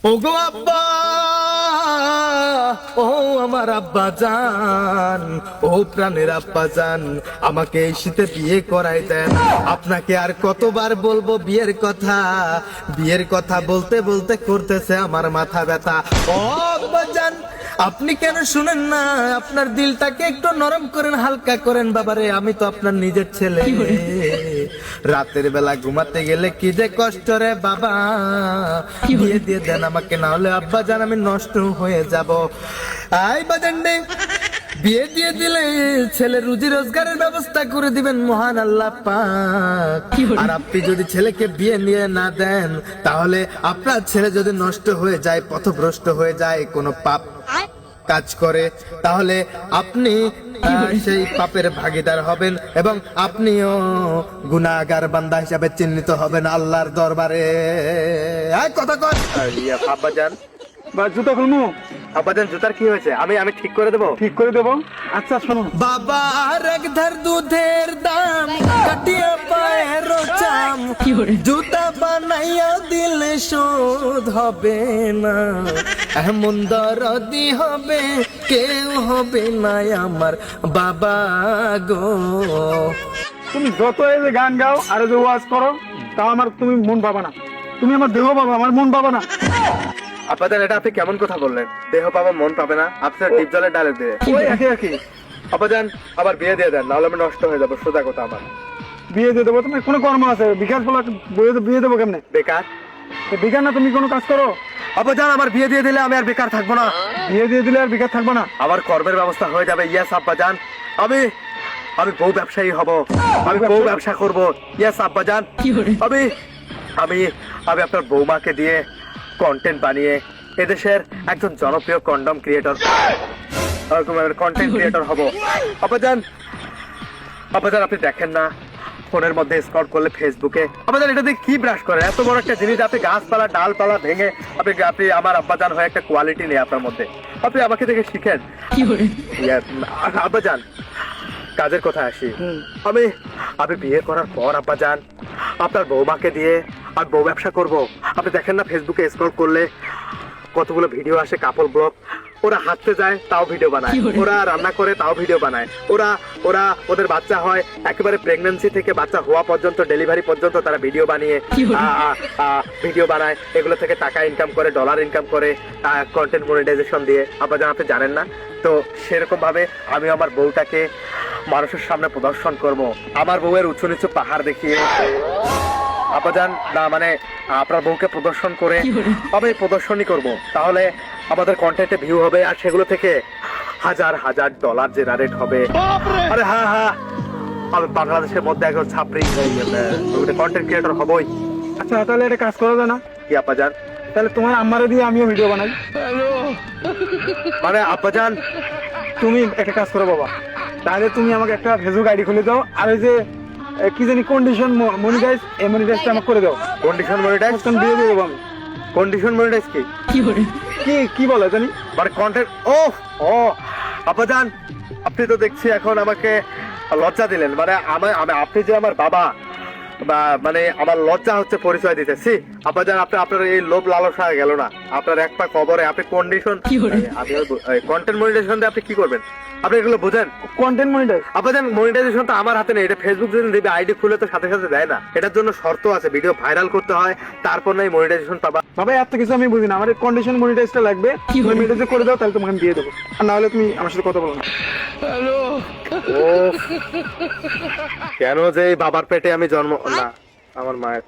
ওগো আব্বা, ও আমার আব্বা জান, ও প্রাণের আব্বা জান, আমাকে এই শীতে বিয়ে করাই দেন। আপনাকে আর কতবার বলবো বিয়ের কথা, বিয়ের কথা বলতে বলতে করতেছে আমার মাথা ব্যথা। ও আব্বা জান, আপনি কেন শুনেন না? আপনার দিলটাকে একটু নরম করেন, হালকা করেন বাবারে। আমি তো আপনার নিজের ছেলে। রাতের বেলা ঘুমাতে গেলে কি যে কষ্ট রে বাবা। বিয়ে দিয়ে দেন আমাকে, না হলে আব্বা জান আমি নষ্ট হয়ে যাব। আই বাজান্ডে, বিয়ে দিয়ে দিলে ছেলে রুজি রোজগারের ব্যবস্থা করে দিবেন মহান আল্লাহ পাক। আর আপনি যদি ছেলেকে বিয়ে নিয়ে না দেন, তাহলে আপনার ছেলে যদি নষ্ট হয়ে যায়, পথভ্রষ্ট হয়ে যায়, কোনো পাপ কাজ করে, তাহলে আপনি সেই পাপের ভাগীদার হবেন এবং আপনিও গুনাহগার বান্দা হিসাবে চিহ্নিত হবেন আল্লাহর দরবারে। কথা কর আব্বাজান, জুতা খুলবো? আব্বাজান জুতার কি হয়েছে? আমি ঠিক করে দেবো। ঠিক করে দেবো। আচ্ছা শোনো, বাবা এক ধার দুধের দাম কাটিয়া পায়ের চাম, জুতা বানাইয়া দিলে শোধ হবে না। এমন দরদি হবে কেউ হবে না আমার বাবা গো। তুমি যত এই যে গান গাও আর যে ওয়াজ করো, তাও আমার তুমি মন পাবা না। তুমি আমার দেহ পাবা, আমার মন পাবা না। আপনাদের এটা আপনি কেমন কথা বললেন? দেহ পাবা মন পাবে না? আপনার ডিপ জলের ডালে দিয়ে ওই একই একই। আব্বাজান আবার বিয়ে দিয়ে দেন, নাহলে আমি নষ্ট হয়ে যাবো। সোজা কথা, আমার বিয়ে দিয়ে দেবো? তোমার কোনো কর্ম আছে? বিকাশ বলা বিয়ে দেবো কেমনে? বেকার। বেকার না, তুমি কোনো কাজ করো। আব্বাজান আমার বিয়ে দিয়ে দিলে আমি আর বেকার থাকবো না। বিয়ে দিয়ে দিলে আর বেকার থাকবো না? আমার কর্মের ব্যবস্থা হয়ে যাবে। ইয়াস আব্বাজান, আমি বউ ব্যবসায়ী হব, আমি বউ ব্যবসা করবো। ইয়াস আব্বাজান, আমি আমি আমি আপনার বৌমাকে দিয়ে কন্টেন্ট বানিয়ে এদেশের একজন জনপ্রিয় কন্ডম ক্রিয়েটর, কন্টেন্ট ক্রিয়েটর হব। আব্বাজান আপনি দেখেন না ফোনের মধ্যে স্ক্রল করলে ফেসবুকে, আব্বাজান এটা দিয়ে কি ব্রাশ করে? এত বড় একটা জিনিস আপনি গাছপালা ডালপালা ভেঙে আপনি আমার আব্বাজান হয়ে একটা কোয়ালিটি নেই আপনার মধ্যে। আপনি আমাকে দেখে শিখেন। আব্বাজান কাজের কথা আসি। আমি বিয়ে করার পর আব্বাজান আপনার বৌমাকে দিয়ে আমি বউ ব্যবসা করব। আপনি দেখেন না ফেসবুকে স্ক্রল করলে কতগুলো ভিডিও আসে, কাপড় ব্লগ। ওরা হাঁটতে যায় তাও ভিডিও বানায়, ওরা রান্না করে তাও ভিডিও বানায়, ওদের বাচ্চা হয়, একেবারে প্রেগন্যান্সি থেকে বাচ্চা হওয়া পর্যন্ত, ডেলিভারি পর্যন্ত তারা ভিডিও বানায়। এগুলো থেকে টাকা ইনকাম করে, ডলার ইনকাম করে, কন্টেন্ট মনিটাইজেশন দিয়ে। আব্বাজান আপনি জানেন না তো, সেরকম ভাবে আমি আমার বউটাকে মানুষের সামনে প্রদর্শন করব। আমার বউয়ের উঁচু নিচু পাহাড় দেখিয়ে আব্বাজান, না মানে আপনার বউকে প্রদর্শন করে আমি প্রদর্শনই করব। তাহলে আমাদের কন্টেন্টে ভিউ হবে আর সেগুলো থেকে হাজার হাজার ডলার জেনারেট হবে। আরে হ্যাঁ, আমি বাংলাদেশের মধ্যে একজন ছাত্রী কন্টেন্ট ক্রিয়েটর হবই। আচ্ছা তাহলে এটা কাজ করা যায় না? কি আব্বাজান? তাহলে তোমার আম্মারে দিয়ে আমিও ভিডিও বানাই। মানে আব্বাজান তুমি একটা কাজ করো বাবা, তাহলে তুমি আমাকে একটা ফেসবুক আইডি খুলে দাও, আর ওই যে কি জানি কন্ডিশন মনিটাইজ, এই মনিটাইজটা আমাকে করে দাও। কন্ডিশন মনিটাইজ দিয়ে দিয়ে দেবো আমি। কন্ডিশন মনিটাইজ কি বলে জানি, মানে কন্টেন্ট। ও আব্বাজান, আপনি তো দেখছি এখন আমাকে লজ্জা দিলেন। মানে আপনি যে আমার বাবা, বা মানে আমার লজ্জা হচ্ছে পরিচয় দিতেছি। আব্বাজান আপনার এই লোভ লালসা গেল না, আপনার এক পা কবরে। আপনি কন্ডিশন কন্টেন্ট মনিটাইজেশন দিয়ে আপনি কি করবেন? আপনি এগুলো বুঝেন? কন্টেন্ট মনিটাইজ আব্বাজান মনিটাইজেশন তো আমার হাতে নেই, এটা ফেসবুক যদি দিবে, আইডি খুলে তো সাথে সাথে দেয় না। এটার জন্য শর্ত আছে, ভিডিও ভাইরাল করতে হয়, তারপর নাই মনিটাইজেশন পাবা। বাবা এত কিছু আমি বুঝি না, আমার কন্ডিশন মনিটাইজটা লাগবে। তুমি মনিটাইজ করে দাও, তাহলে তোমাকে আমি দিয়ে দেবো। আর না হলে তুমি আমার সাথে কথা বলো না। কেন যে এই বাবার পেটে আমি জন্ম না, আমার মায়ের